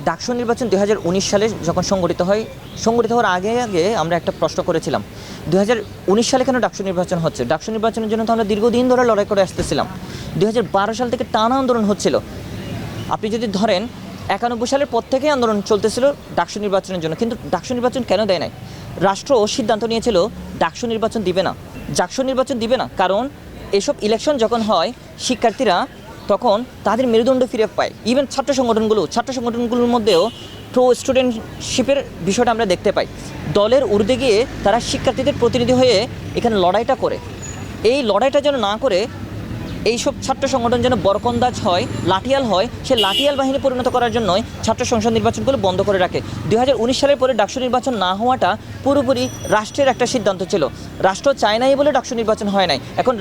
ডাকসু নির্বাচন 2019 সালে যখন সংগঠিত হওয়ার আগে আমরা একটা প্রশ্ন করেছিলাম 2019 সালে কেন ডাকসু নির্বাচন হচ্ছে। ডাকসু নির্বাচনের জন্য তো আমরা দীর্ঘদিন ধরে লড়াই করে আসতেছিলাম। 2012 সাল থেকে টানা আন্দোলন হচ্ছিল। আপনি যদি ধরেন 91 সালের পর থেকেই আন্দোলন চলতেছিল ডাকসু নির্বাচনের জন্য, কিন্তু ডাকসু নির্বাচন কেন দেয় নাই? রাষ্ট্র সিদ্ধান্ত নিয়েছিল ডাকসু নির্বাচন দিবে না, ডাকসু নির্বাচন দিবে না, কারণ এসব ইলেকশন যখন হয় শিক্ষার্থীরা তখন তাদের মেরুদণ্ড ফিরে পায়। ইভেন ছাত্র সংগঠনগুলোর মধ্যেও প্রো স্টুডেন্টশিপের বিষয়টা আমরা দেখতে পাই। দলের ঊর্ধ্বে গিয়ে তারা শিক্ষার্থীদের প্রতিনিধি হয়ে এখানে লড়াইটা করে। এই লড়াইটা যেন না করে এইসব ছাত্র সংগঠন যেন বরকন্দাজ হয়, লাঠিয়াল হয়, সে লাঠিয়াল বাহিনী পরিণত করার জন্যই ছাত্র সংসদ নির্বাচনগুলো বন্ধ করে রাখে। 2019 সালের পরে ডাকসু নির্বাচন না হওয়াটা পুরোপুরি রাষ্ট্রের একটা সিদ্ধান্ত ছিল। রাষ্ট্র চায় নাই বলে ডাকসু নির্বাচন হয় নাই, এখন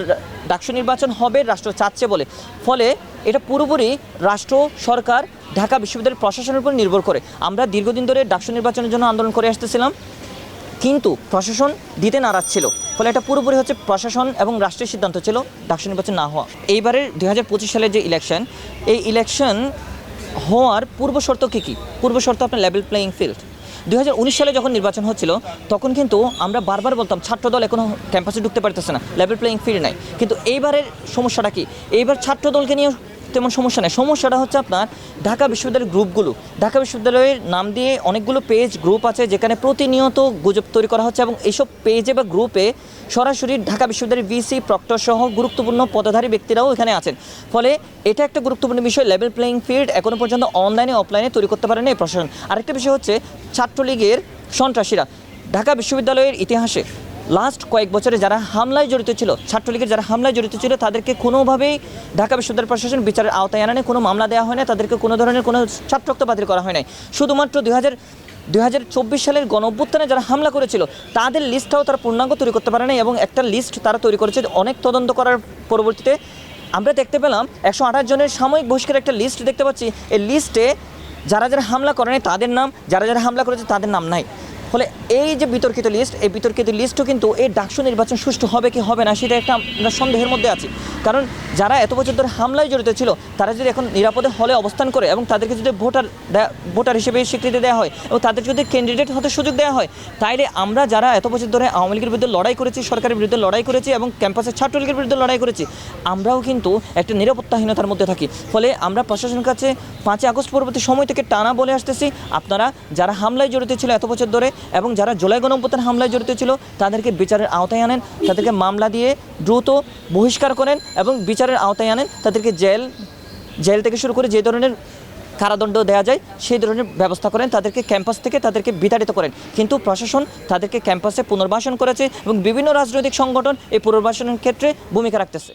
ডাকসু নির্বাচন হবে রাষ্ট্র চাচ্ছে বলে। ফলে এটা পুরোপুরি রাষ্ট্র, সরকার, ঢাকা বিশ্ববিদ্যালয়ের প্রশাসনের উপর নির্ভর করে। আমরা দীর্ঘদিন ধরে ডাকসু নির্বাচনের জন্য আন্দোলন করে আসতেছিলাম, কিন্তু প্রশাসন দিতে নারাজ ছিল। ফলে এটা পুরোপুরি হচ্ছে প্রশাসন এবং রাষ্ট্রের সিদ্ধান্ত ছিল ডাকসু নির্বাচন না হওয়া। এইবারের 2025 সালের যে ইলেকশন, এই ইলেকশন হওয়ার পূর্বশর্ত কী? পূর্বশর্ত আপনার লেভেল প্লেয়িং ফিল্ড। 2019 সালে যখন নির্বাচন হচ্ছিল তখন কিন্তু আমরা বারবার বলতাম ছাত্রদল এখনও ক্যাম্পাসে ঢুকতে পারতেছে না, লেভেল প্লেয়িং ফিল্ড নাই। কিন্তু এইবারের সমস্যাটা কি? এইবার ছাত্রদলকে নিয়ে তেমন সমস্যা নেই। সমস্যাটা হচ্ছে আপনার ঢাকা বিশ্ববিদ্যালয়ের গ্রুপগুলো। ঢাকা বিশ্ববিদ্যালয়ের নাম দিয়ে অনেকগুলো পেজ গ্রুপ আছে যেখানে প্রতিনিয়ত গুজব তৈরি করা হচ্ছে, এবং এইসব পেজে বা গ্রুপে সরাসরি ঢাকা বিশ্ববিদ্যালয়ের ভিসি, প্রক্টর সহ গুরুত্বপূর্ণ পদধারী ব্যক্তিরাও এখানে আছেন। ফলে এটা একটা গুরুত্বপূর্ণ বিষয়। লেভেল প্লেয়িং ফিল্ড এখনও পর্যন্ত অনলাইনে অফলাইনে তৈরি করতে পারেনি এই প্রশাসন। আরেকটা বিষয় হচ্ছে ছাত্রলীগের সন্ত্রাসীরা ঢাকা বিশ্ববিদ্যালয়ের ইতিহাসে লাস্ট কয়েক বছরে যারা হামলায় জড়িত ছিল, ছাত্রলীগের যারা হামলায় জড়িত ছিল, তাদেরকে কোনোভাবেই ঢাকা বিশ্ববিদ্যালয় প্রশাসন বিচারের আওতায় আনে, কোনো মামলা দেওয়া হয় না, তাদেরকে কোনো ধরনের কোনো ছাত্রত্ব বাতিল করা হয় নাই। শুধুমাত্র 2024 সালের গণঅভ্যুত্থানে যারা হামলা করেছিল তাদের লিস্টটাও তারা পূর্ণাঙ্গ তৈরি করতে পারে না, এবং একটা লিস্ট তারা তৈরি করেছে। অনেক তদন্ত করার পরবর্তীতে আমরা দেখতে পেলাম 128 জনের সাময়িক বহিষ্কারের একটা লিস্ট দেখতে পাচ্ছি। এই লিস্টে যারা হামলা করে নাই তাদের নাম, যারা হামলা করেছে তাদের নাম নাই। ফলে এই যে বিতর্কিত লিস্ট, এই বিতর্কিত লিস্টও কিন্তু এই ডাকসু নির্বাচন সুষ্ঠু হবে কি হবে না সেটা একটা আমরা সন্দেহের মধ্যে আছি। কারণ যারা এত বছর ধরে হামলায় জড়িত ছিল তারা যদি এখন নিরাপদে হলে অবস্থান করে এবং তাদেরকে যদি ভোটার হিসেবে স্বীকৃতি দেওয়া হয় এবং তাদের যদি ক্যান্ডিডেট হতে সুযোগ দেওয়া হয়, তাইলে আমরা যারা এত বছর ধরে আওয়ামী লীগের বিরুদ্ধে লড়াই করেছি, সরকারের বিরুদ্ধে লড়াই করেছি এবং ক্যাম্পাসের ছাত্রলীগের বিরুদ্ধে লড়াই করেছি, আমরাও কিন্তু একটা নিরাপত্তাহীনতার মধ্যে থাকি। ফলে আমরা প্রশাসনের কাছে 5 আগস্ট পরবর্তী সময় থেকে টানা বলে আসতেছি, আপনারা যারা হামলায় জড়িত ছিল এত বছর ধরে এবং যারা জুলাই গণঅভ্যুত্থান হামলায় জড়িত ছিল তাদেরকে বিচারের আওতায় আনেন, তাদেরকে মামলা দিয়ে দ্রুত বহিষ্কার করেন এবং বিচারের আওতায় আনেন, তাদেরকে জেল থেকে শুরু করে যে ধরনের কারাদণ্ড দেওয়া যায় সেই ধরনের ব্যবস্থা করেন, তাদেরকে ক্যাম্পাস থেকে তাদেরকে বিতাড়িত করেন। কিন্তু প্রশাসন তাদেরকে ক্যাম্পাসে পুনর্বাসন করেছে এবং বিভিন্ন রাজনৈতিক সংগঠন এই পুনর্বাসনের ক্ষেত্রে ভূমিকা রাখতেছে।